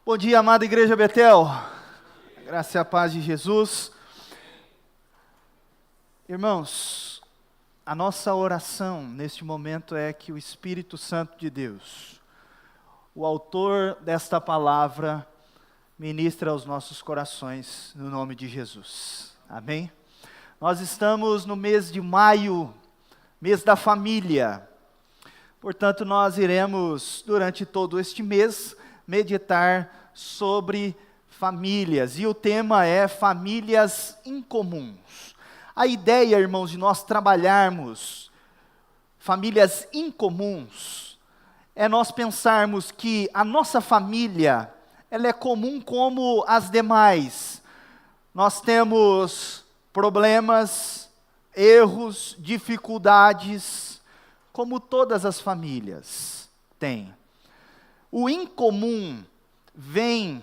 Bom dia, amada Igreja Betel. Graça e a paz de Jesus. Irmãos, a nossa oração neste momento é que o Espírito Santo de Deus, o autor desta palavra, ministre aos nossos corações no nome de Jesus. Amém? Nós estamos no mês de maio, mês da família. Portanto, nós iremos, durante todo este mês, meditar sobre famílias, e o tema é famílias incomuns. A ideia, irmãos, de nós trabalharmos famílias incomuns, é nós pensarmos que a nossa família, ela é comum como as demais. Nós temos problemas, erros, dificuldades, como todas as famílias têm. O incomum vem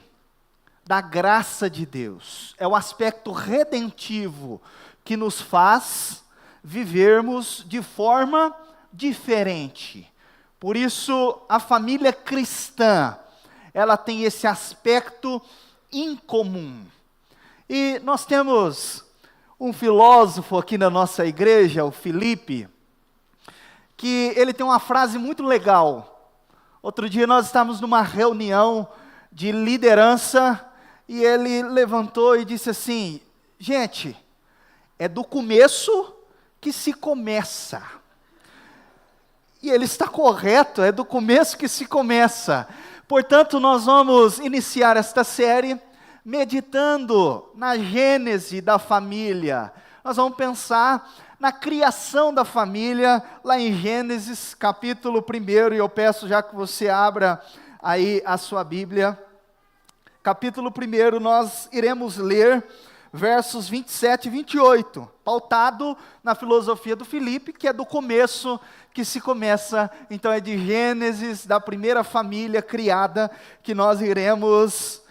da graça de Deus, é o aspecto redentivo que nos faz vivermos de forma diferente. Por isso, a família cristã, ela tem esse aspecto incomum. E nós temos um filósofo aqui na nossa igreja, o Felipe, que ele tem uma frase muito legal. Outro dia nós estávamos numa reunião de liderança e ele levantou e disse assim: gente, é do começo que se começa. E ele está correto, é do começo que se começa. Portanto, nós vamos iniciar esta série meditando na gênese da família. Nós vamos pensar na criação da família, lá em Gênesis, capítulo 1, e eu peço já que você abra aí a sua Bíblia. Capítulo 1, nós iremos ler versos 27 e 28, pautado na filosofia do Filipe, que é do começo que se começa. Então é de Gênesis, da primeira família criada, que nós iremos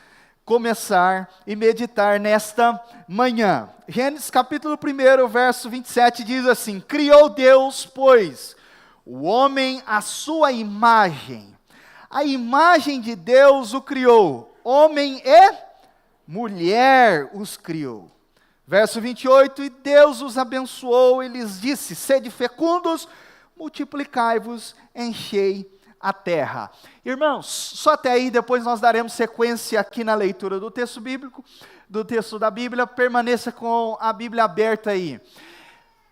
começar e meditar nesta manhã. Gênesis capítulo 1, verso 27 diz assim: criou Deus, pois, o homem à sua imagem. A imagem de Deus o criou, homem e mulher os criou. Verso 28, e Deus os abençoou e lhes disse: sede fecundos, multiplicai-vos, enchei a terra. Irmãos, só até aí, depois nós daremos sequência aqui na leitura do texto bíblico, do texto da Bíblia. Permaneça com a Bíblia aberta aí.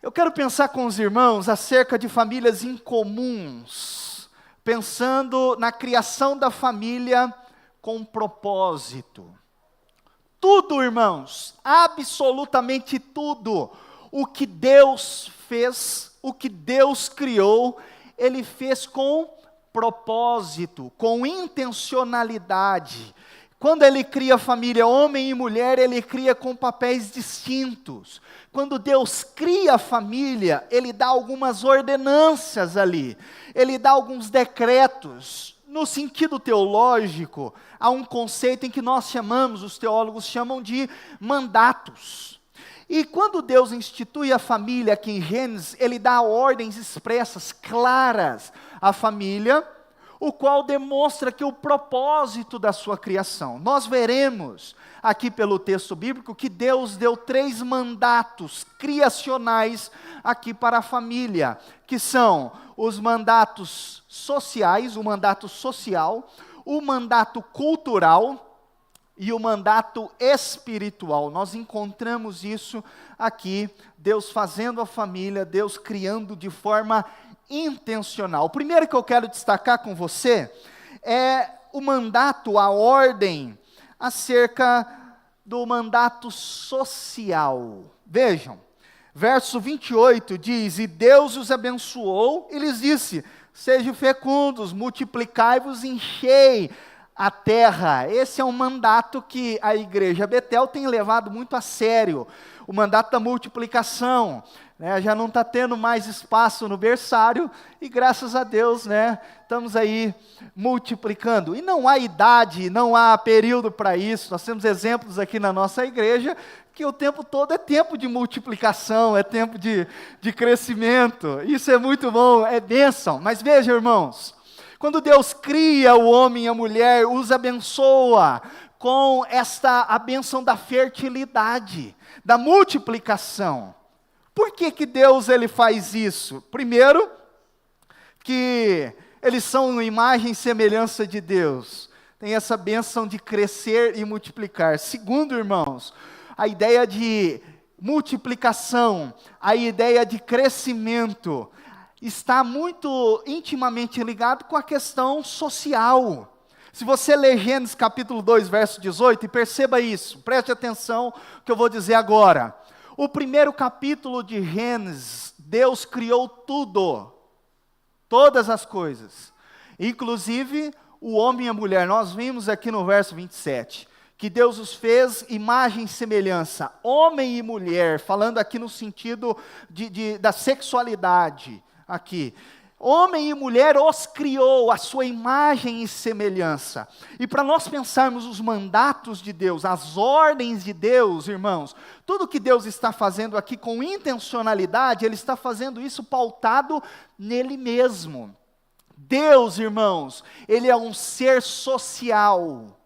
Eu quero pensar com os irmãos acerca de famílias incomuns, pensando na criação da família com propósito. Tudo, irmãos, absolutamente tudo, o que Deus fez, o que Deus criou, Ele fez com propósito, com intencionalidade. Quando Ele cria família, homem e mulher, Ele cria com papéis distintos. Quando Deus cria a família, Ele dá algumas ordenanças ali, Ele dá alguns decretos. No sentido teológico, há um conceito em que nós chamamos, os teólogos chamam de mandatos. E quando Deus institui a família aqui em Gênesis, Ele dá ordens expressas, claras à família, o qual demonstra que o propósito da sua criação. Nós veremos aqui pelo texto bíblico que Deus deu 3 mandatos criacionais aqui para a família, que são os mandatos sociais, o mandato social, o mandato cultural e o mandato espiritual. Nós encontramos isso aqui, Deus fazendo a família, Deus criando de forma intencional. O primeiro que eu quero destacar com você é o mandato, a ordem acerca do mandato social. Vejam, verso 28 diz: e Deus os abençoou e lhes disse: sejam fecundos, multiplicai-vos, enchei a terra. Esse é um mandato que a Igreja Betel tem levado muito a sério, o mandato da multiplicação. Já não está tendo mais espaço no berçário, e graças a Deus, estamos aí multiplicando. E não há idade, não há período para isso. Nós temos exemplos aqui na nossa igreja, que o tempo todo é tempo de multiplicação, é tempo de crescimento. Isso é muito bom, é bênção. Mas veja, irmãos, Quando Deus cria o homem e a mulher, os abençoa com a bênção da fertilidade, da multiplicação. Por que que Deus ele faz isso? Primeiro, que eles são imagem e semelhança de Deus. Tem essa bênção de crescer e multiplicar. Segundo, irmãos, a ideia de multiplicação, a ideia de crescimento, está muito intimamente ligado com a questão social. Se você ler Gênesis capítulo 2, verso 18, e perceba isso, preste atenção no que eu vou dizer agora. O primeiro capítulo de Gênesis, Deus criou tudo, todas as coisas, inclusive o homem e a mulher. Nós vimos aqui no verso 27, que Deus os fez imagem e semelhança, homem e mulher, falando aqui no sentido da sexualidade, aqui. Homem e mulher os criou, a sua imagem e semelhança. E para nós pensarmos os mandatos de Deus, as ordens de Deus, irmãos, tudo que Deus está fazendo aqui com intencionalidade, Ele está fazendo isso pautado nele mesmo. Deus, irmãos, Ele é um ser social.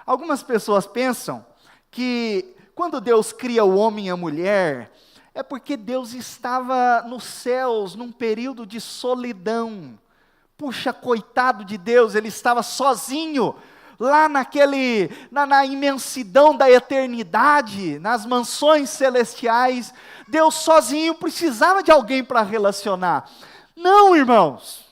Algumas pessoas pensam que quando Deus cria o homem e a mulher, é porque Deus estava nos céus, num período de solidão. Puxa, coitado de Deus, Ele estava sozinho, lá na imensidão da eternidade, nas mansões celestiais. Deus sozinho precisava de alguém para relacionar. Não, irmãos,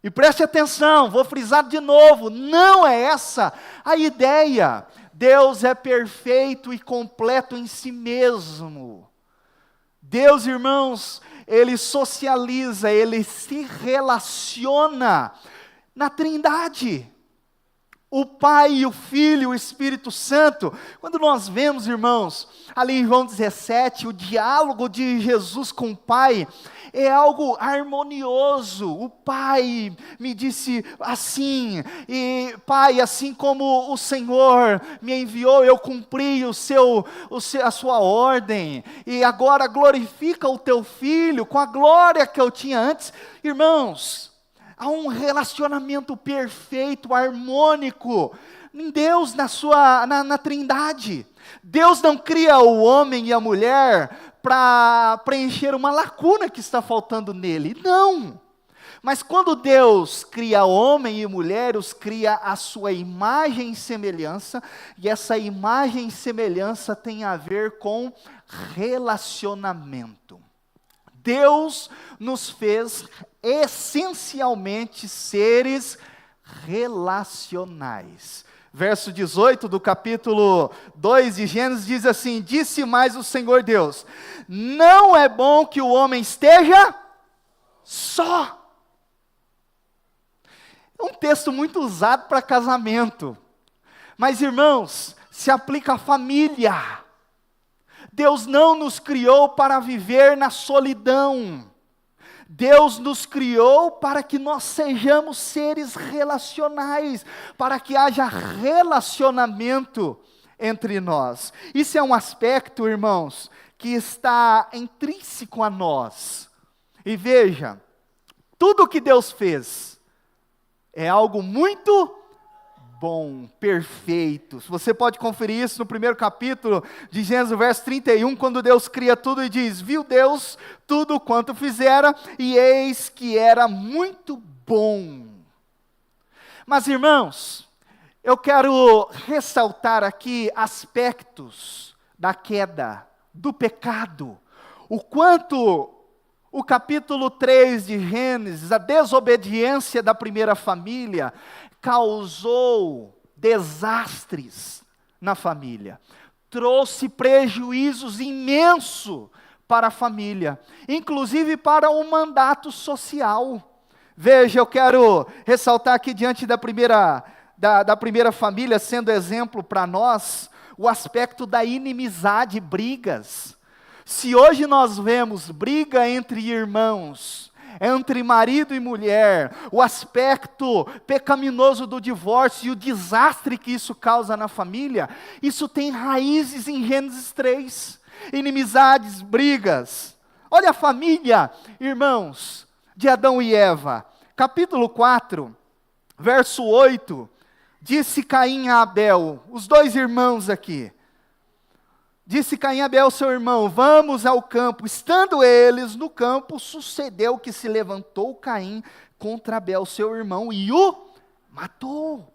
e preste atenção, vou frisar de novo, não é essa a ideia. Deus é perfeito e completo em si mesmo. Deus, irmãos, Ele socializa, Ele se relaciona na Trindade. O Pai, o Filho e o Espírito Santo. Quando nós vemos, irmãos, ali em João 17, o diálogo de Jesus com o Pai, é algo harmonioso. O Pai me disse assim, e Pai, assim como o Senhor me enviou, eu cumpri a sua ordem, e agora glorifica o teu Filho com a glória que eu tinha antes. Irmãos, há um relacionamento perfeito, harmônico, em Deus, na Trindade. Deus não cria o homem e a mulher para preencher uma lacuna que está faltando nele, não. Mas quando Deus cria homem e mulher, os cria a sua imagem e semelhança, e essa imagem e semelhança tem a ver com relacionamento. Deus nos fez essencialmente seres relacionais. Verso 18 do capítulo 2 de Gênesis diz assim: disse mais o Senhor Deus, não é bom que o homem esteja só. É um texto muito usado para casamento, mas irmãos, se aplica à família. Deus não nos criou para viver na solidão. Deus nos criou para que nós sejamos seres relacionais, para que haja relacionamento entre nós. Isso é um aspecto, irmãos, que está intrínseco a nós. E veja, tudo que Deus fez é algo muito bom, perfeito. Você pode conferir isso no primeiro capítulo de Gênesis, verso 31, quando Deus cria tudo e diz, viu Deus tudo quanto fizera, e eis que era muito bom. Mas irmãos, eu quero ressaltar aqui aspectos da queda, do pecado, o quanto o capítulo 3 de Gênesis, a desobediência da primeira família, causou desastres na família, trouxe prejuízos imensos para a família, inclusive para o mandato social. Veja, eu quero ressaltar aqui diante da primeira família, sendo exemplo para nós, o aspecto da inimizade, brigas. Se hoje nós vemos briga entre irmãos, entre marido e mulher, o aspecto pecaminoso do divórcio e o desastre que isso causa na família, isso tem raízes em Gênesis 3, inimizades, brigas. Olha a família, irmãos, de Adão e Eva, capítulo 4, Verso 8, disse Caim a Abel, os dois irmãos aqui. Disse Caim a Abel, seu irmão, vamos ao campo. Estando eles no campo, sucedeu que se levantou Caim contra Abel, seu irmão, e o matou.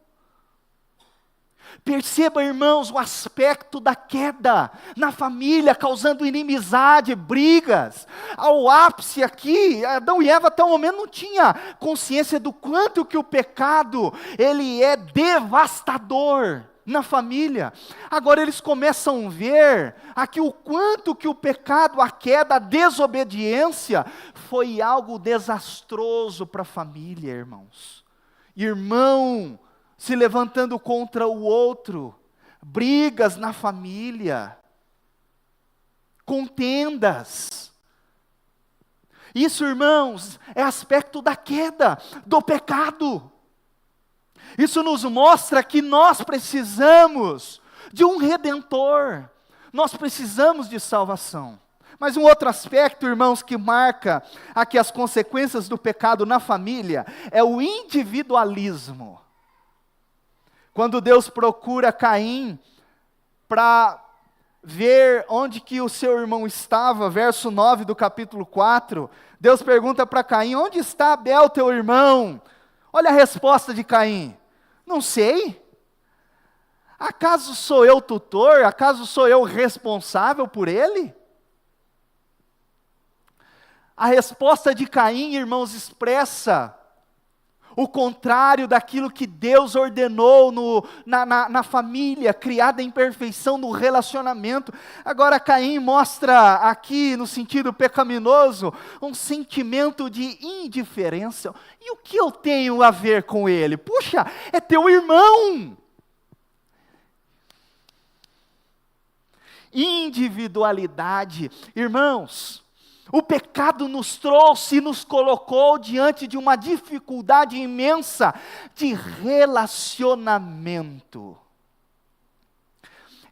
Perceba, irmãos, o aspecto da queda na família, causando inimizade, brigas. Ao ápice aqui, Adão e Eva até o momento não tinham consciência do quanto que o pecado, ele é devastador na família. Agora eles começam a ver aqui o quanto que o pecado, a queda, a desobediência, foi algo desastroso para a família, irmãos. Irmão se levantando contra o outro, brigas na família, contendas. Isso, irmãos, é aspecto da queda, do pecado. Isso nos mostra que nós precisamos de um redentor, nós precisamos de salvação. Mas um outro aspecto, irmãos, que marca aqui as consequências do pecado na família, é o individualismo. Quando Deus procura Caim para ver onde que o seu irmão estava, verso 9 do capítulo 4, Deus pergunta para Caim, onde está Abel, teu irmão? Olha a resposta de Caim, não sei. Acaso sou eu tutor? Acaso sou eu responsável por ele? A resposta de Caim, irmãos, expressa o contrário daquilo que Deus ordenou na família, criada em perfeição no relacionamento. Agora Caim mostra aqui, no sentido pecaminoso, um sentimento de indiferença. E o que eu tenho a ver com ele? Puxa, é teu irmão! Individualidade. Irmãos, o pecado nos trouxe e nos colocou diante de uma dificuldade imensa de relacionamento.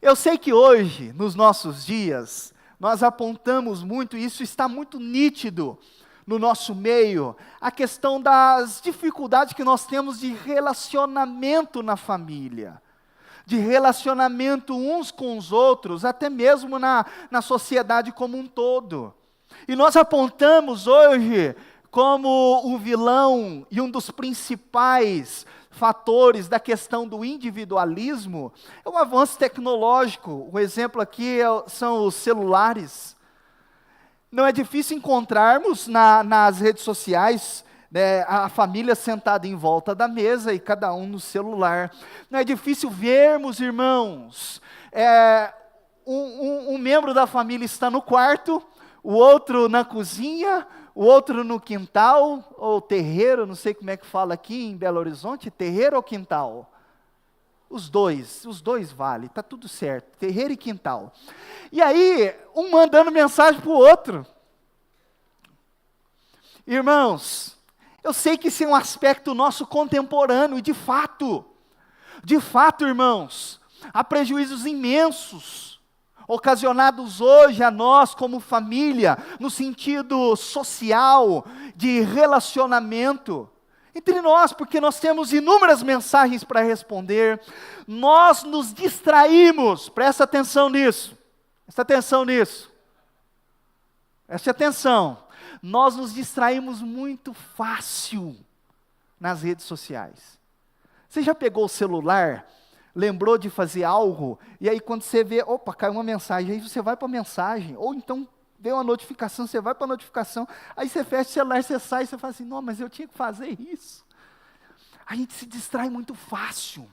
Eu sei que hoje, nos nossos dias, nós apontamos muito, e isso está muito nítido no nosso meio, a questão das dificuldades que nós temos de relacionamento na família, de relacionamento uns com os outros, até mesmo na sociedade como um todo. E nós apontamos hoje como o vilão e um dos principais fatores da questão do individualismo, é o avanço tecnológico. O exemplo aqui são os celulares. Não é difícil encontrarmos nas redes sociais, né, a família sentada em volta da mesa e cada um no celular. Não é difícil vermos, irmãos, um membro da família está no quarto, o outro na cozinha, o outro no quintal, ou terreiro, não sei como é que fala aqui em Belo Horizonte, terreiro ou quintal? Os dois vale, está tudo certo, terreiro e quintal. E aí, um mandando mensagem para o outro. Irmãos, eu sei que isso é um aspecto nosso contemporâneo, e de fato, irmãos, há prejuízos imensos ocasionados hoje a nós como família, no sentido social, de relacionamento entre nós, porque nós temos inúmeras mensagens para responder, nós nos distraímos, presta atenção nisso, nós nos distraímos muito fácil nas redes sociais. Você já pegou o celular, lembrou de fazer algo, e aí quando você vê, opa, caiu uma mensagem, aí você vai para a mensagem, ou então veio uma notificação, você vai para a notificação, aí você fecha o celular, você sai, você fala assim, não, mas eu tinha que fazer isso. A gente se distrai muito fácil.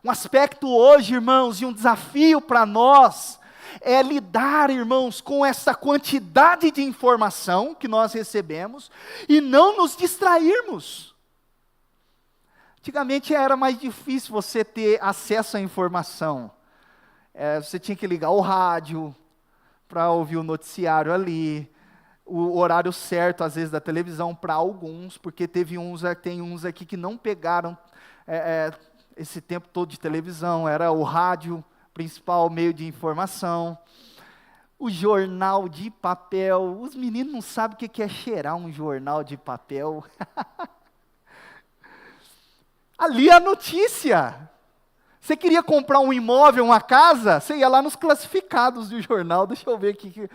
Um aspecto hoje, irmãos, e um desafio para nós, é lidar, irmãos, com essa quantidade de informação que nós recebemos, e não nos distrairmos. Antigamente era mais difícil você ter acesso à informação. Você tinha que ligar o rádio para ouvir o noticiário ali, o horário certo, às vezes, da televisão para alguns, porque tem uns aqui que não pegaram esse tempo todo de televisão, era o rádio, principal meio de informação. O jornal de papel, os meninos não sabem o que é cheirar um jornal de papel. Ali a notícia. Você queria comprar um imóvel, uma casa, você ia lá nos classificados do jornal, deixa eu ver aqui.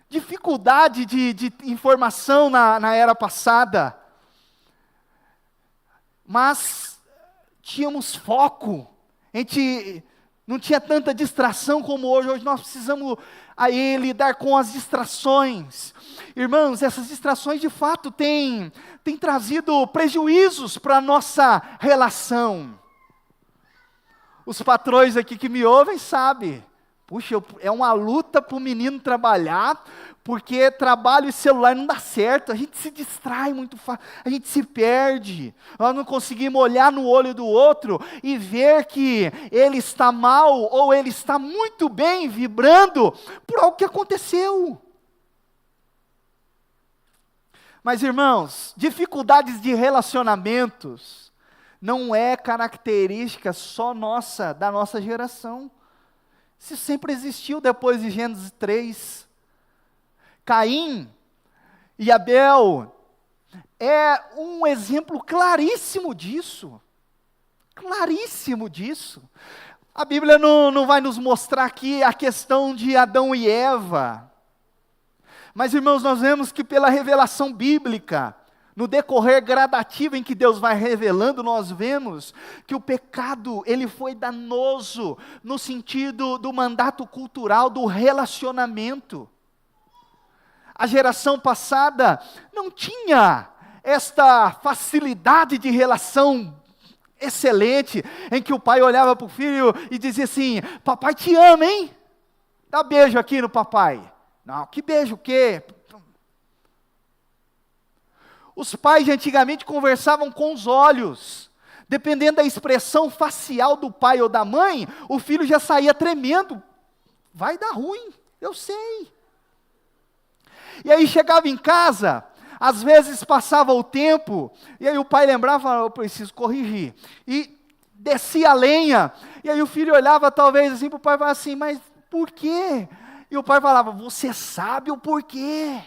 Dificuldade de informação na era passada. Mas tínhamos foco, a gente não tinha tanta distração como hoje. Hoje nós precisamos aí lidar com as distrações. Irmãos, essas distrações de fato têm trazido prejuízos para a nossa relação. Os patrões aqui que me ouvem sabem, puxa, é uma luta para o menino trabalhar, porque trabalho e celular não dá certo, a gente se distrai muito fácil, a gente se perde, nós não conseguimos olhar no olho do outro e ver que ele está mal ou ele está muito bem, vibrando por algo que aconteceu. Mas irmãos, dificuldades de relacionamentos não é característica só da nossa geração. Isso sempre existiu depois de Gênesis 3. Caim e Abel é um exemplo claríssimo disso. Claríssimo disso. A Bíblia não vai nos mostrar aqui a questão de Adão e Eva. Mas, irmãos, nós vemos que pela revelação bíblica, no decorrer gradativo em que Deus vai revelando, nós vemos que o pecado, ele foi danoso no sentido do mandato cultural, do relacionamento. A geração passada não tinha esta facilidade de relação excelente, em que o pai olhava para o filho e dizia assim: papai te ama, hein? Dá beijo aqui no papai. Não, que beijo o quê? Os pais de antigamente conversavam com os olhos. Dependendo da expressão facial do pai ou da mãe, o filho já saía tremendo. Vai dar ruim, eu sei. E aí chegava em casa, às vezes passava o tempo, e aí o pai lembrava, eu preciso corrigir. E descia a lenha, e aí o filho olhava talvez assim para o pai e falava assim: mas por quê? E o pai falava: você sabe o porquê.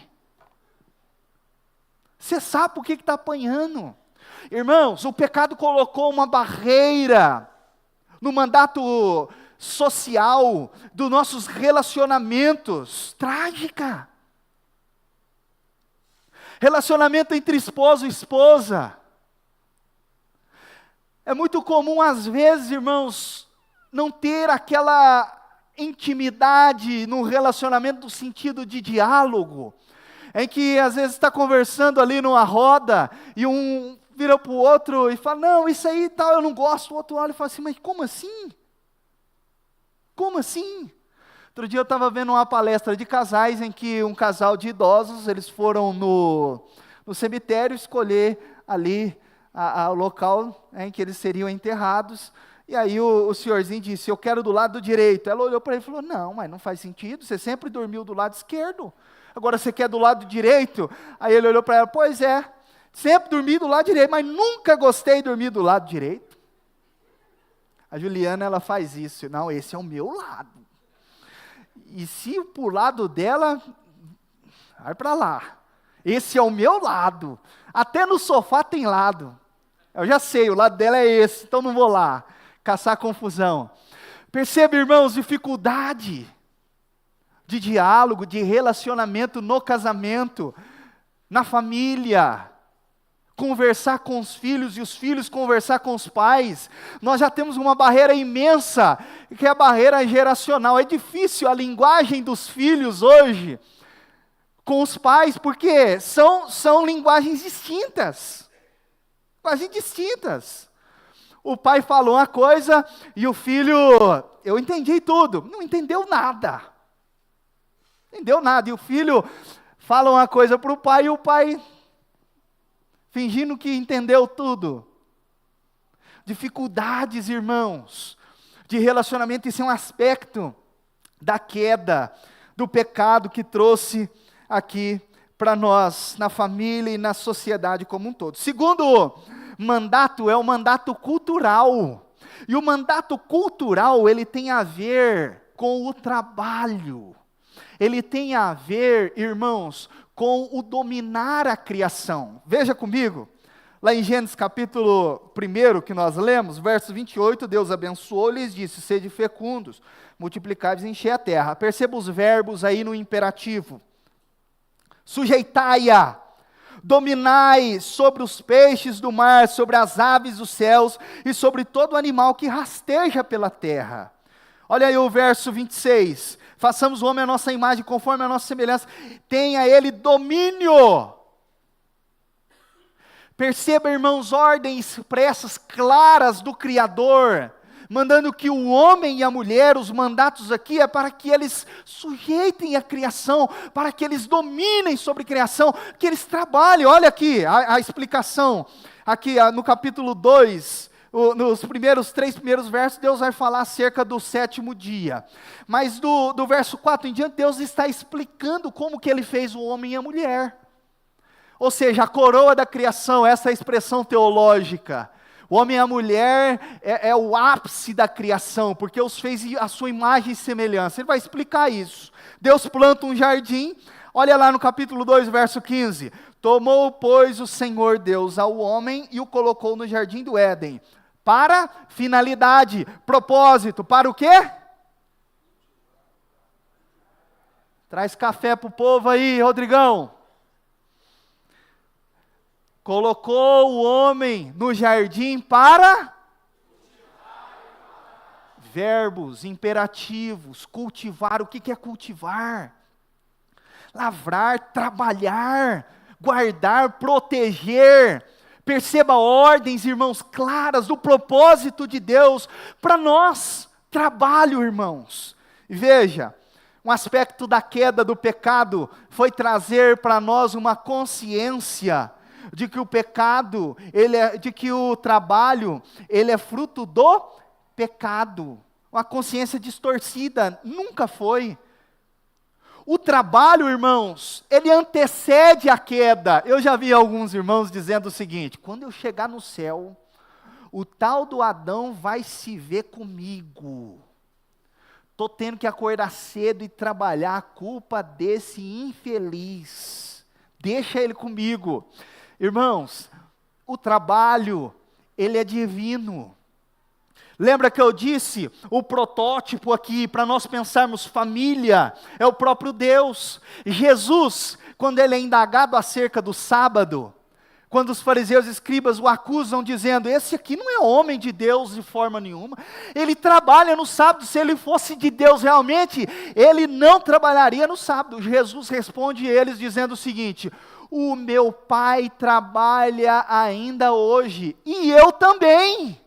Você sabe por que está apanhando. Irmãos, o pecado colocou uma barreira no mandato social dos nossos relacionamentos. Trágica. Relacionamento entre esposo e esposa. É muito comum, às vezes, irmãos, não ter aquela intimidade no relacionamento no sentido de diálogo, em que às vezes está conversando ali numa roda, e um vira para o outro e fala: não, isso aí tal, eu não gosto. O outro olha e fala assim: mas como assim? Como assim? Outro dia eu estava vendo uma palestra de casais, em que um casal de idosos, eles foram no cemitério escolher ali o local em que eles seriam enterrados. E aí o senhorzinho disse: eu quero do lado direito. Ela olhou para ele e falou: não, mas não faz sentido, você sempre dormiu do lado esquerdo. Agora você quer do lado direito? Aí ele olhou para ela: pois é, sempre dormi do lado direito, mas nunca gostei de dormir do lado direito. A Juliana, ela faz isso: não, esse é o meu lado. E se por lado dela, vai para lá. Esse é o meu lado. Até no sofá tem lado. Eu já sei, o lado dela é esse, então não vou lá caçar confusão. Perceba, irmãos, dificuldade de diálogo, de relacionamento no casamento, na família, conversar com os filhos e os filhos conversar com os pais. Nós já temos uma barreira imensa, que é a barreira geracional. É difícil a linguagem dos filhos hoje com os pais, porque são linguagens distintas. Linguagens distintas. O pai falou uma coisa e o filho: eu entendi tudo. Não entendeu nada. Entendeu nada. E o filho fala uma coisa para o pai e o pai fingindo que entendeu tudo. Dificuldades, irmãos, de relacionamento. Isso é um aspecto da queda, do pecado que trouxe aqui para nós, na família e na sociedade como um todo. Segundo mandato é o mandato cultural. E o mandato cultural, ele tem a ver com o trabalho. Ele tem a ver, irmãos, com o dominar a criação. Veja comigo, Lá em Gênesis capítulo 1, que nós lemos, verso 28, Deus abençoou e lhes disse: sede fecundos, multiplicai-vos e enchei a terra. Perceba os verbos aí no imperativo. Sujeitai-a, dominai sobre os peixes do mar, sobre as aves dos céus e sobre todo animal que rasteja pela terra. Olha aí o verso 26. Façamos o homem à nossa imagem, conforme a nossa semelhança. Tenha ele domínio. Perceba, irmãos, ordens expressas, claras do Criador, mandando que o homem e a mulher, os mandatos aqui é para que eles sujeitem a criação, para que eles dominem sobre a criação, que eles trabalhem. Olha aqui a explicação, aqui no capítulo 2, nos três primeiros versos, Deus vai falar acerca do sétimo dia. Mas do verso 4 em diante, Deus está explicando como que Ele fez o homem e a mulher. Ou seja, a coroa da criação, essa é a expressão teológica. O homem e a mulher é o ápice da criação, porque os fez a sua imagem e semelhança. Ele vai explicar isso. Deus planta um jardim, olha lá no capítulo 2, verso 15. Tomou, pois, o Senhor Deus ao homem e o colocou no jardim do Éden. Para finalidade, propósito, para o quê? Traz café para o povo aí, Rodrigão. Colocou o homem no jardim para verbos, imperativos, cultivar. O que é cultivar? Lavrar, trabalhar, guardar, proteger. Perceba ordens, irmãos, claras do propósito de Deus para nós. Trabalho, irmãos. E veja, um aspecto da queda do pecado foi trazer para nós uma consciência de que o pecado, de que o trabalho, ele é fruto do pecado. Uma consciência distorcida, nunca foi. O trabalho, irmãos, ele antecede a queda. Eu já vi alguns irmãos dizendo o seguinte: quando eu chegar no céu, o tal do Adão vai se ver comigo. Estou tendo que acordar cedo e trabalhar, a culpa desse infeliz. Deixa ele comigo. Irmãos, o trabalho, ele é divino. Lembra que eu disse, o protótipo aqui, para nós pensarmos família, é o próprio Deus. Jesus, quando ele é indagado acerca do sábado, quando os fariseus e escribas o acusam dizendo: esse aqui não é homem de Deus de forma nenhuma, ele trabalha no sábado. Se ele fosse de Deus realmente, ele não trabalharia no sábado. Jesus responde a eles dizendo o seguinte: o meu Pai trabalha ainda hoje, e eu também.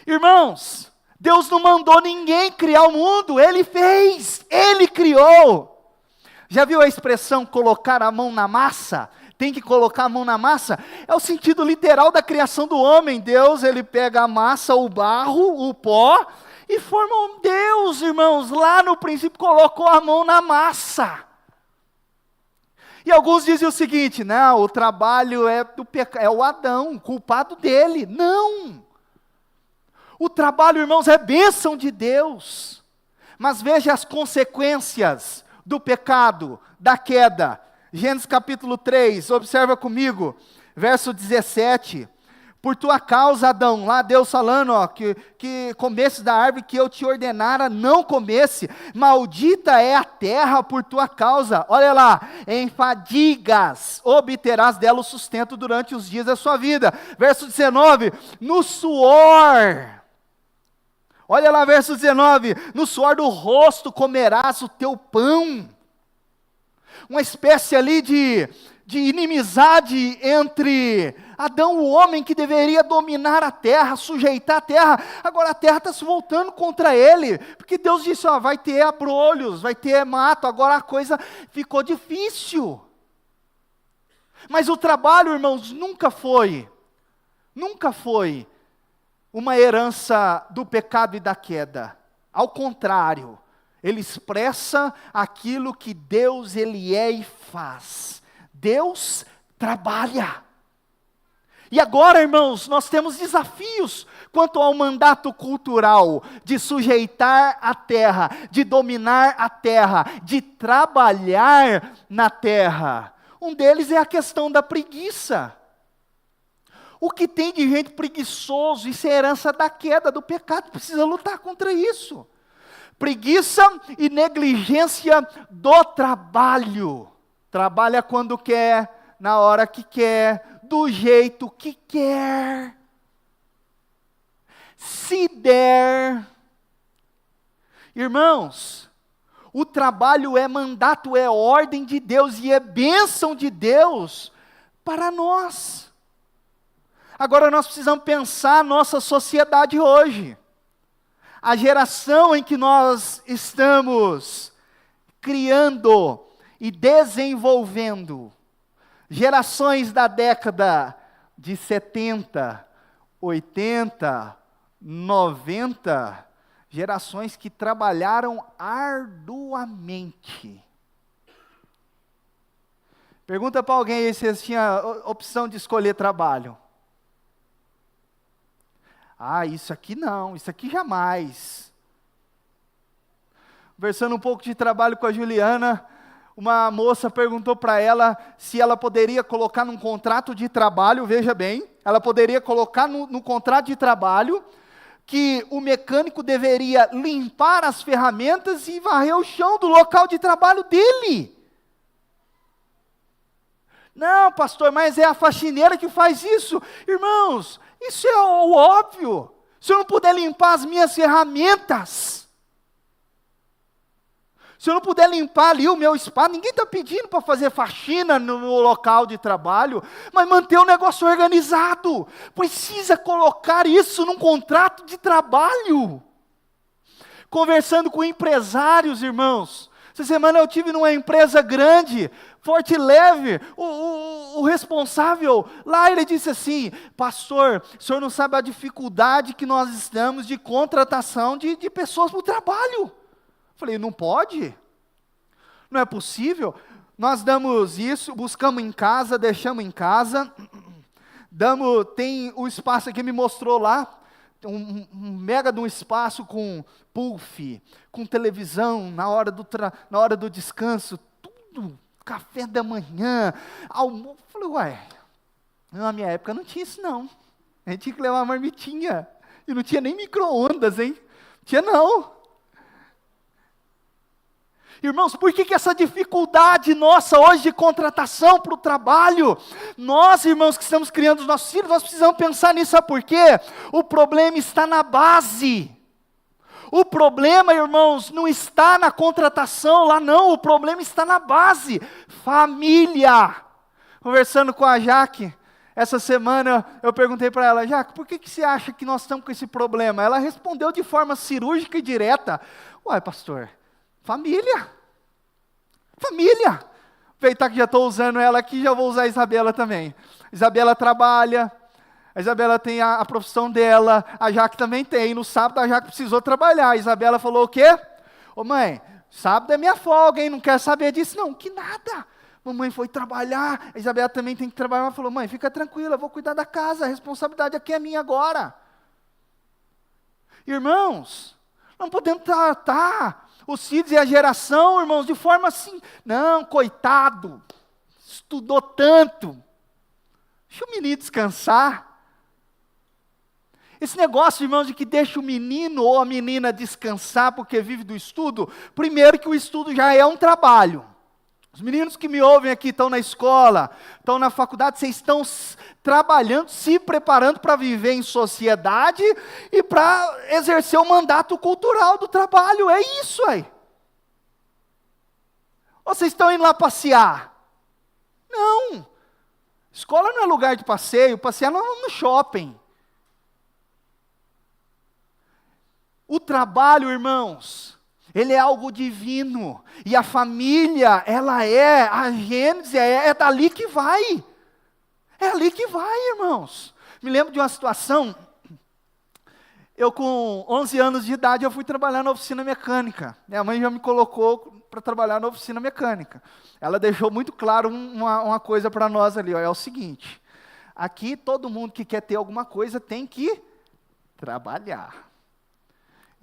Irmãos, Deus não mandou ninguém criar o mundo, Ele fez, Ele criou. Já viu a expressão colocar a mão na massa? Tem que colocar a mão na massa? É o sentido literal da criação do homem. Deus, Ele pega a massa, o barro, o pó, e forma um Deus, irmãos. Lá no princípio colocou a mão na massa. E alguns dizem o seguinte: não, o trabalho é o Adão, culpado dele. Não! O trabalho, irmãos, é bênção de Deus. Mas veja as consequências do pecado, da queda. Gênesis capítulo 3, observa comigo, verso 17. Por tua causa, Adão, lá Deus falando, que comesses da árvore que eu te ordenara, não comesse. Maldita é a terra por tua causa. Olha lá, em fadigas obterás dela o sustento durante os dias da sua vida. Verso 19, no suor. Olha lá, verso 19, no suor do rosto comerás o teu pão. Uma espécie ali de inimizade entre Adão, o homem que deveria dominar a terra, sujeitar a terra. Agora a terra está se voltando contra ele, porque Deus disse: vai ter abrolhos, vai ter mato. Agora a coisa ficou difícil. Mas o trabalho, irmãos, nunca foi uma herança do pecado e da queda. Ao contrário, ele expressa aquilo que Deus ele é e faz. Deus trabalha. E agora, irmãos, nós temos desafios quanto ao mandato cultural de sujeitar a terra, de dominar a terra, de trabalhar na terra. Um deles é a questão da preguiça. O que tem de gente preguiçoso, isso é herança da queda, do pecado, precisa lutar contra isso. Preguiça e negligência do trabalho. Trabalha quando quer, na hora que quer, do jeito que quer. Se der. Irmãos, o trabalho é mandato, é ordem de Deus e é bênção de Deus para nós. Agora nós precisamos pensar a nossa sociedade hoje. A geração em que nós estamos criando e desenvolvendo. Gerações da década de 70, 80, 90. Gerações que trabalharam arduamente. Pergunta para alguém aí se eles tinham opção de escolher trabalho. Ah, isso aqui não, isso aqui jamais. Conversando um pouco de trabalho com a Juliana, uma moça perguntou para ela se ela poderia colocar num contrato de trabalho, veja bem, ela poderia colocar no contrato de trabalho que o mecânico deveria limpar as ferramentas e varrer o chão do local de trabalho dele. Não, pastor, mas é a faxineira que faz isso. Irmãos, isso é o óbvio. Se eu não puder limpar as minhas ferramentas, se eu não puder limpar ali o meu espaço, ninguém está pedindo para fazer faxina no local de trabalho, mas manter o negócio organizado. Precisa colocar isso num contrato de trabalho. Conversando com empresários, irmãos. Essa semana eu tive numa empresa grande, Forte e Leve, o responsável lá, ele disse assim: pastor, o senhor não sabe a dificuldade que nós estamos de contratação de pessoas para o trabalho. Falei, não pode? Não é possível? Nós damos isso, buscamos em casa, deixamos em casa, tem o espaço aqui, me mostrou lá, um mega de um espaço com puff, com televisão, na hora do descanso, tudo, café da manhã, almoço. Falei, uai, na minha época não tinha isso não, a gente tinha que levar uma marmitinha, e não tinha nem micro-ondas, hein? Tinha não. Irmãos, por que essa dificuldade nossa hoje de contratação para o trabalho? Nós, irmãos, que estamos criando os nossos filhos, nós precisamos pensar nisso, sabe por quê? O problema está na base. O problema, irmãos, não está na contratação lá não, o problema está na base. Família. Conversando com a Jaque, essa semana eu perguntei para ela, Jaque, por que você acha que nós estamos com esse problema? Ela respondeu de forma cirúrgica e direta, uai, pastor, família. Família. Aproveitar que já estou usando ela aqui, já vou usar a Isabela também. Isabela trabalha, a Isabela tem a profissão dela, a Jaque também tem. No sábado a Jaque precisou trabalhar. A Isabela falou o quê? Ô mãe, sábado é minha folga, hein? Não quer saber disso? Não, que nada. Mamãe foi trabalhar, a Isabela também tem que trabalhar. Ela falou, mãe, fica tranquila, eu vou cuidar da casa, a responsabilidade aqui é minha agora. Irmãos, não podemos tratar os filhos e a geração, irmãos, de forma assim, não, coitado, estudou tanto, deixa o menino descansar. Esse negócio, irmãos, de que deixa o menino ou a menina descansar porque vive do estudo, primeiro que o estudo já é um trabalho. Os meninos que me ouvem aqui estão na escola, estão na faculdade, vocês estão trabalhando, se preparando para viver em sociedade e para exercer o mandato cultural do trabalho, é isso aí. Ou vocês estão indo lá passear? Não, escola não é lugar de passeio, passear no shopping. O trabalho, irmãos, ele é algo divino, e a família, ela é, a gênese é dali que vai, é ali que vai, irmãos. Me lembro de uma situação, eu com 11 anos de idade, eu fui trabalhar na oficina mecânica, minha mãe já me colocou para trabalhar na oficina mecânica, ela deixou muito claro uma coisa para nós ali, ó, é o seguinte, aqui todo mundo que quer ter alguma coisa tem que trabalhar.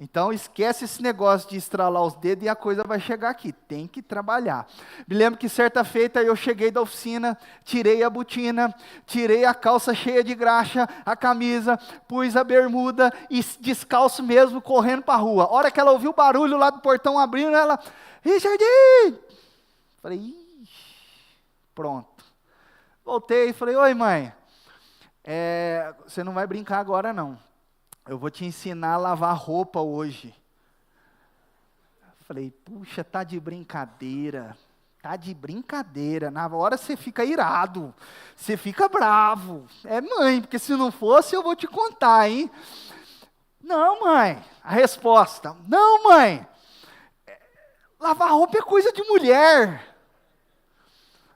Então esquece esse negócio de estralar os dedos e a coisa vai chegar aqui, tem que trabalhar. Me lembro que certa feita eu cheguei da oficina, tirei a botina, tirei a calça cheia de graxa, a camisa, pus a bermuda e descalço mesmo, correndo para a rua. A hora que ela ouviu o barulho lá do portão abrindo, ela, Richard! Falei, ixi, pronto. Voltei e falei, oi mãe, você não vai brincar agora não. Eu vou te ensinar a lavar roupa hoje. Falei, puxa, tá de brincadeira. Tá de brincadeira. Na hora você fica irado. Você fica bravo. É mãe, porque se não fosse eu vou te contar, hein? Não, mãe. A resposta, não, mãe. Lavar roupa é coisa de mulher.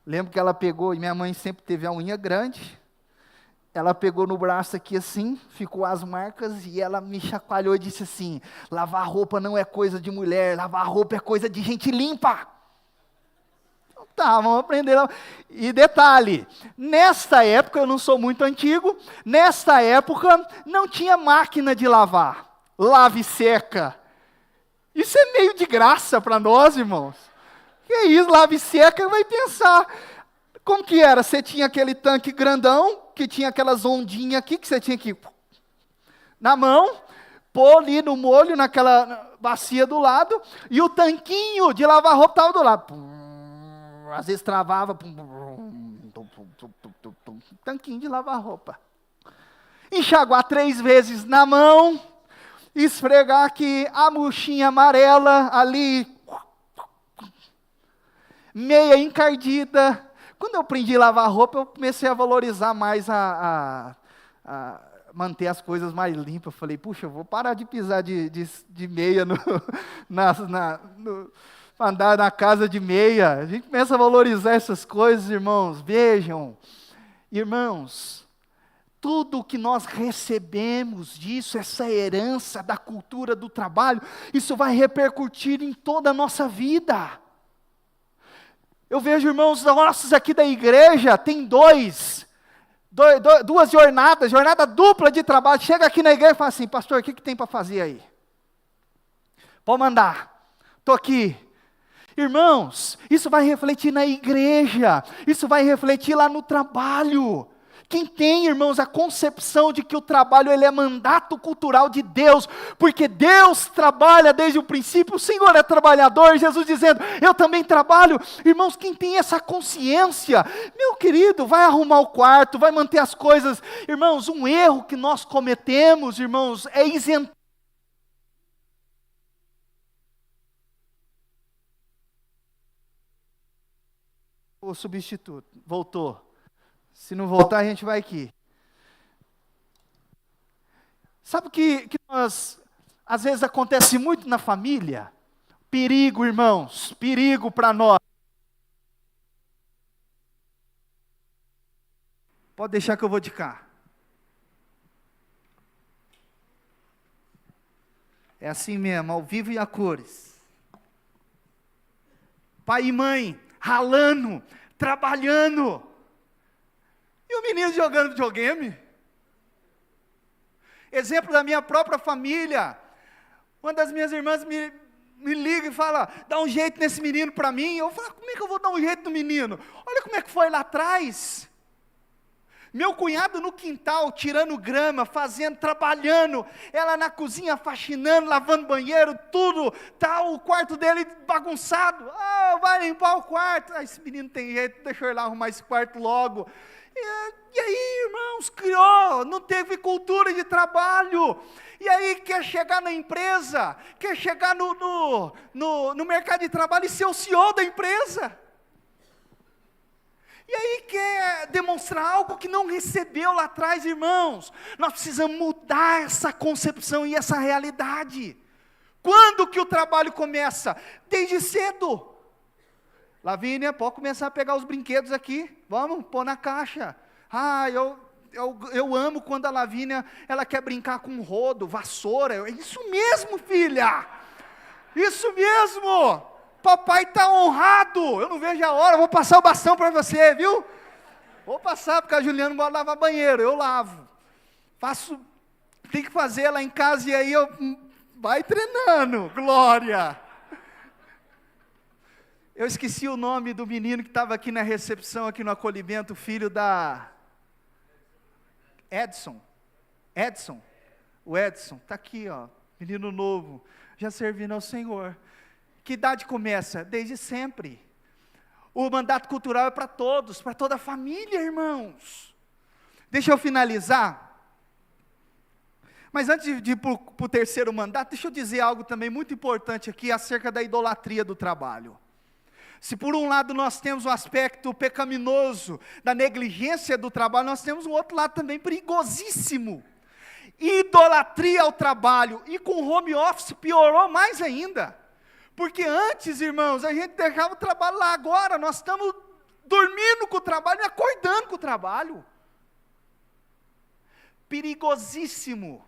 Lembro que ela pegou, e minha mãe sempre teve a unha grande. Ela pegou no braço aqui assim, ficou as marcas e ela me chacoalhou e disse assim, lavar roupa não é coisa de mulher, lavar roupa é coisa de gente limpa. Então tá, vamos aprender. E detalhe, nesta época, eu não sou muito antigo, nesta época não tinha máquina de lavar, lave e seca. Isso é meio de graça para nós, irmãos. Que isso, lave e seca, vai pensar. Como que era? Você tinha aquele tanque grandão, que tinha aquelas ondinhas aqui, que você tinha que na mão, pôr ali no molho, naquela bacia do lado, e o tanquinho de lavar roupa estava do lado. Às vezes travava. Tanquinho de lavar roupa. Enxaguar 3 vezes na mão, esfregar aqui a murchinha amarela ali, meia encardida. Quando eu aprendi a lavar roupa, eu comecei a valorizar mais a manter as coisas mais limpas. Eu falei, puxa, eu vou parar de pisar de meia, andar na casa de meia. A gente começa a valorizar essas coisas, irmãos. Vejam, irmãos, tudo que nós recebemos disso, essa herança da cultura do trabalho, isso vai repercutir em toda a nossa vida. Eu vejo irmãos nossos aqui da igreja, tem duas jornadas, jornada dupla de trabalho. Chega aqui na igreja e fala assim, pastor, o que tem para fazer aí? Pode mandar, estou aqui. Irmãos, isso vai refletir na igreja, isso vai refletir lá no trabalho. Quem tem, irmãos, a concepção de que o trabalho ele é mandato cultural de Deus, porque Deus trabalha desde o princípio, o Senhor é trabalhador, Jesus dizendo, eu também trabalho. Irmãos, quem tem essa consciência, meu querido, vai arrumar o quarto, vai manter as coisas. Irmãos, um erro que nós cometemos, irmãos, é isentar. O substituto, voltou. Se não voltar, a gente vai aqui. Sabe o que nós, às vezes acontece muito na família? Perigo, irmãos, perigo para nós. Pode deixar que eu vou de cá. É assim mesmo, ao vivo e a cores. Pai e mãe, ralando, trabalhando. E o menino jogando videogame? Exemplo da minha própria família. Uma das minhas irmãs me liga e fala, dá um jeito nesse menino para mim. Eu falo, como é que eu vou dar um jeito no menino? Olha como é que foi lá atrás. Meu cunhado no quintal, tirando grama, trabalhando. Ela na cozinha, faxinando, lavando banheiro, tudo. Tá o quarto dele bagunçado. Vai limpar o quarto. Esse menino tem jeito, deixa eu ir lá arrumar esse quarto logo. E aí, irmãos, criou, não teve cultura de trabalho. E aí quer chegar na empresa, quer chegar no mercado de trabalho e ser o CEO da empresa. E aí quer demonstrar algo que não recebeu lá atrás, irmãos. Nós precisamos mudar essa concepção e essa realidade. Quando que o trabalho começa? Desde cedo. Lavínia, pode começar a pegar os brinquedos aqui, vamos, pôr na caixa. Eu amo quando a Lavínia, ela quer brincar com rodo, vassoura. Isso mesmo, filha, isso mesmo, papai está honrado. Eu não vejo a hora, vou passar o bastão para você, viu? Vou passar, porque a Juliana não pode lavar banheiro, eu lavo. Tem que fazer lá em casa, e aí eu Vai treinando, glória. Eu esqueci o nome do menino que estava aqui na recepção, aqui no acolhimento, filho da Edson. O Edson, está aqui, ó, menino novo, já servindo ao Senhor. Que idade começa? Desde sempre. O mandato cultural é para todos, para toda a família, irmãos. Deixa eu finalizar. Mas antes de ir para o terceiro mandato, deixa eu dizer algo também muito importante aqui acerca da idolatria do trabalho. Se por um lado nós temos o aspecto pecaminoso da negligência do trabalho, nós temos um outro lado também perigosíssimo. Idolatria ao trabalho, e com o home office piorou mais ainda. Porque antes, irmãos, a gente deixava o trabalho lá, agora nós estamos dormindo com o trabalho e acordando com o trabalho. Perigosíssimo.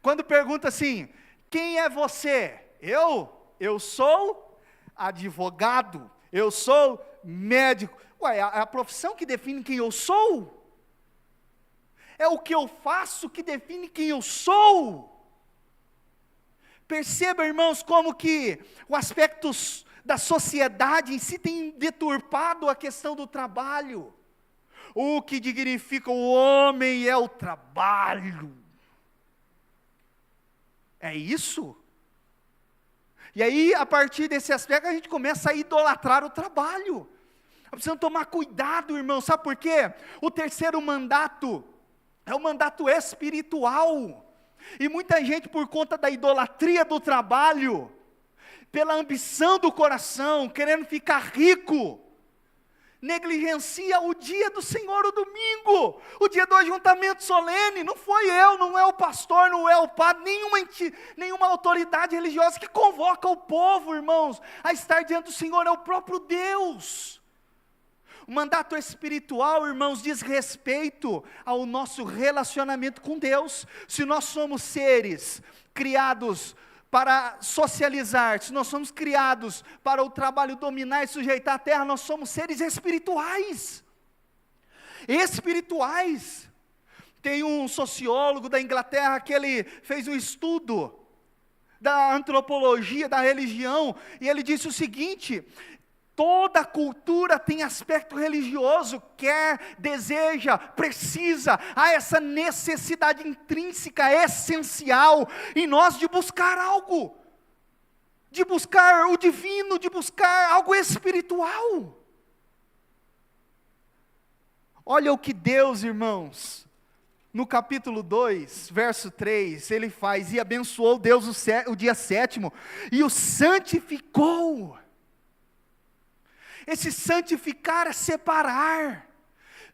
Quando pergunta assim, quem é você? Eu sou advogado, eu sou médico. Ué, é a profissão que define quem eu sou? É o que eu faço que define quem eu sou? Perceba, irmãos, como que o aspecto da sociedade em si tem deturpado a questão do trabalho. O que dignifica o homem é o trabalho. É isso? E aí, a partir desse aspecto, a gente começa a idolatrar o trabalho. Precisamos tomar cuidado, irmão, sabe por quê? O terceiro mandato é o mandato espiritual. E muita gente, por conta da idolatria do trabalho, pela ambição do coração, querendo ficar rico, negligencia o dia do Senhor, o domingo, o dia do ajuntamento solene. Não foi eu, não é o pastor, não é o padre, nenhuma autoridade religiosa que convoca o povo, irmãos, a estar diante do Senhor, é o próprio Deus. O mandato espiritual, irmãos, diz respeito ao nosso relacionamento com Deus. Se nós somos seres criados para socializar, se nós somos criados para o trabalho dominar e sujeitar a terra, nós somos seres espirituais. Espirituais. Tem um sociólogo da Inglaterra que ele fez um estudo da antropologia, da religião, e ele disse o seguinte: toda cultura tem aspecto religioso, quer, deseja, precisa, há essa necessidade intrínseca, essencial, em nós de buscar algo, de buscar o divino, de buscar algo espiritual. Olha o que Deus, irmãos, no capítulo 2, verso 3, ele faz, e abençoou Deus o dia sétimo, e o santificou. Esse santificar é separar.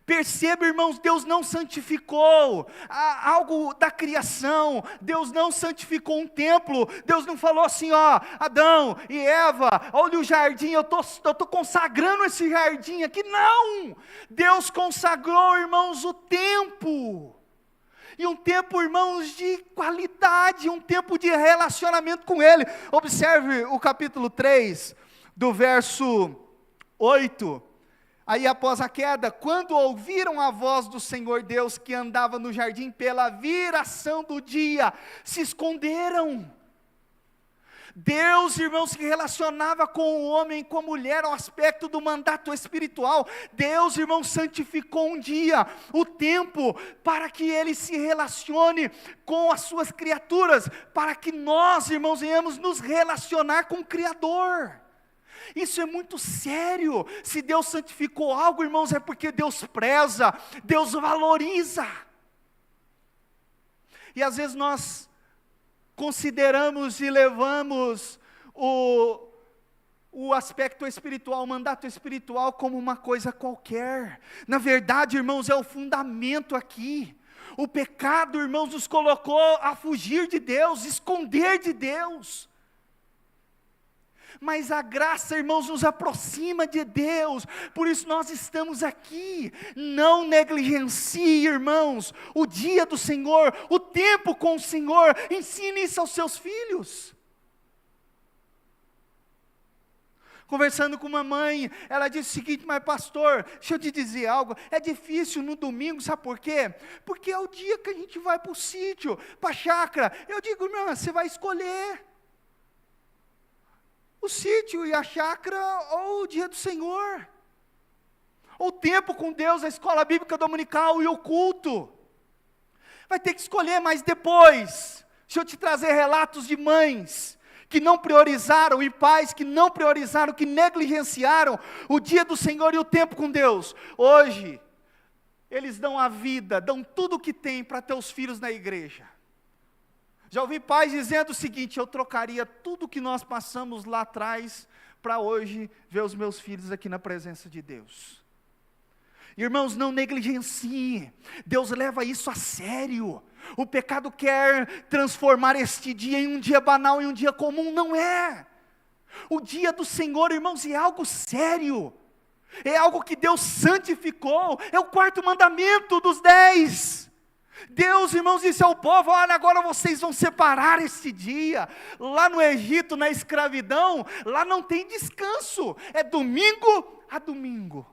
Perceba, irmãos, Deus não santificou algo da criação, Deus não santificou um templo, Deus não falou assim, ó, Adão e Eva, olha o jardim, eu estou consagrando esse jardim aqui. Não! Deus consagrou, irmãos, o tempo. E um tempo, irmãos, de qualidade, um tempo de relacionamento com Ele. Observe o capítulo 3, do verso 8, aí após a queda, quando ouviram a voz do Senhor Deus que andava no jardim pela viração do dia, se esconderam. Deus, irmãos, se relacionava com o homem e com a mulher, ao aspecto do mandato espiritual. Deus, irmãos, santificou um dia, o tempo, para que Ele se relacione com as suas criaturas, para que nós, irmãos, venhamos nos relacionar com o Criador. Isso é muito sério. Se Deus santificou algo, irmãos, é porque Deus preza, Deus valoriza. E às vezes nós consideramos e levamos o aspecto espiritual, o mandato espiritual como uma coisa qualquer. Na verdade, irmãos, é o fundamento aqui. O pecado, irmãos, nos colocou a fugir de Deus, esconder de Deus. Mas a graça, irmãos, nos aproxima de Deus, por isso nós estamos aqui. Não negligencie, irmãos, o dia do Senhor, o tempo com o Senhor. Ensine isso aos seus filhos. Conversando com uma mãe, ela disse o seguinte: mas pastor, deixa eu te dizer algo, é difícil no domingo, sabe por quê? Porque é o dia que a gente vai para o sítio, para a chácara. Eu digo, irmã, você vai escolher o sítio e a chácara ou o dia do Senhor, ou o tempo com Deus, a escola bíblica dominical e o culto. Vai ter que escolher, mas depois, deixa eu te trazer relatos de mães que não priorizaram, e pais que não priorizaram, que negligenciaram o dia do Senhor e o tempo com Deus. Hoje, eles dão a vida, dão tudo o que tem para ter os filhos na igreja. Já ouvi pais dizendo o seguinte: eu trocaria tudo que nós passamos lá atrás, para hoje ver os meus filhos aqui na presença de Deus. Irmãos, não negligencie, Deus leva isso a sério. O pecado quer transformar este dia em um dia banal, em um dia comum, não é. O dia do Senhor, irmãos, é algo sério, é algo que Deus santificou, é o quarto mandamento dos 10. Deus, irmãos, disse ao povo: olha, agora vocês vão separar este dia. Lá no Egito, na escravidão, lá não tem descanso, é domingo a domingo.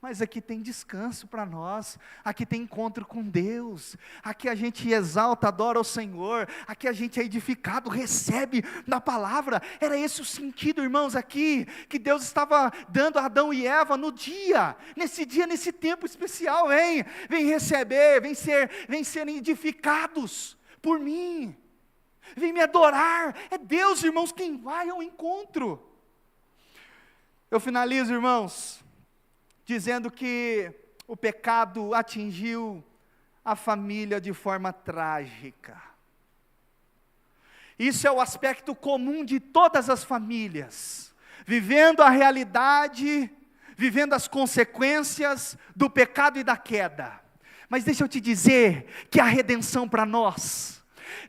Mas aqui tem descanso para nós, aqui tem encontro com Deus, aqui a gente exalta, adora o Senhor, aqui a gente é edificado, recebe da palavra. Era esse o sentido, irmãos, aqui, que Deus estava dando a Adão e Eva no dia, nesse tempo especial. Vem receber, vem ser edificados por mim, vem me adorar. É Deus, irmãos, quem vai ao encontro. Eu finalizo, irmãos, dizendo que o pecado atingiu a família de forma trágica. Isso é o aspecto comum de todas as famílias, vivendo a realidade, vivendo as consequências do pecado e da queda. Mas deixa eu te dizer que há redenção para nós.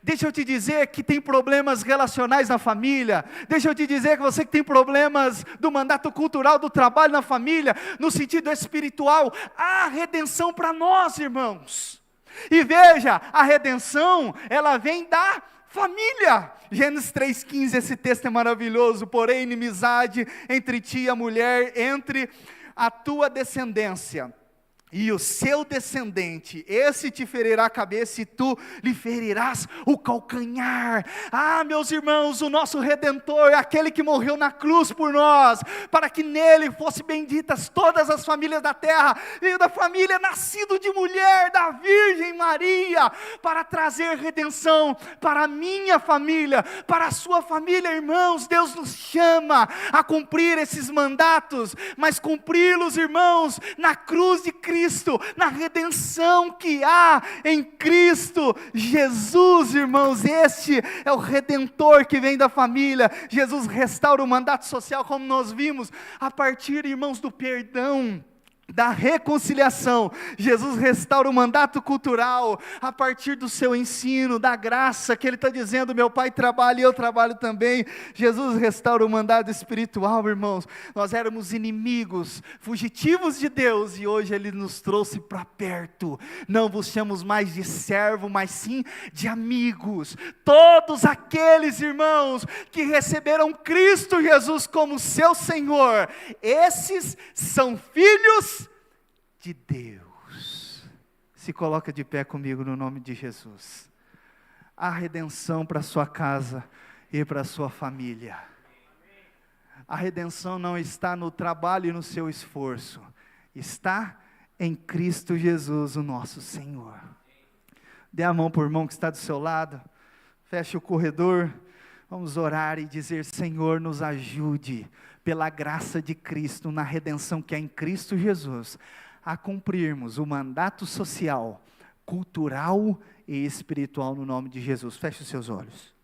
Deixa eu te dizer que tem problemas relacionais na família. Deixa eu te dizer que você que tem problemas do mandato cultural, do trabalho na família, no sentido espiritual, há redenção para nós, irmãos. E veja, a redenção, ela vem da família. Gênesis 3,15, esse texto é maravilhoso. Porém, inimizade entre ti e a mulher, entre a tua descendência e o seu descendente, esse te ferirá a cabeça e tu lhe ferirás o calcanhar. Ah, meus irmãos, o nosso Redentor, aquele que morreu na cruz por nós, para que nele fossem benditas todas as famílias da terra, veio da família nascido de mulher, da Virgem Maria, para trazer redenção para a minha família, para a sua família. Irmãos, Deus nos chama a cumprir esses mandatos, mas cumpri-los, irmãos, na cruz de Cristo, na redenção que há em Cristo Jesus, irmãos. Este é o Redentor que vem da família. Jesus restaura o mandato social, como nós vimos, a partir, irmãos, do perdão, da reconciliação. Jesus restaura o mandato cultural a partir do seu ensino, da graça que Ele está dizendo: meu Pai trabalha e eu trabalho também. Jesus restaura o mandato espiritual, irmãos. Nós éramos inimigos, fugitivos de Deus, e hoje Ele nos trouxe para perto. Não vos chamamos mais de servo, mas sim de amigos. Todos aqueles, irmãos, que receberam Cristo Jesus como seu Senhor, esses são filhos de Deus. Se coloca de pé comigo no nome de Jesus. Há redenção para a sua casa e para a sua família. A redenção não está no trabalho e no seu esforço, está em Cristo Jesus, o nosso Senhor. Dê a mão para o irmão que está do seu lado, feche o corredor, vamos orar e dizer: Senhor, nos ajude, pela graça de Cristo, na redenção que é em Cristo Jesus, a cumprirmos o mandato social, cultural e espiritual no nome de Jesus. Feche os seus olhos.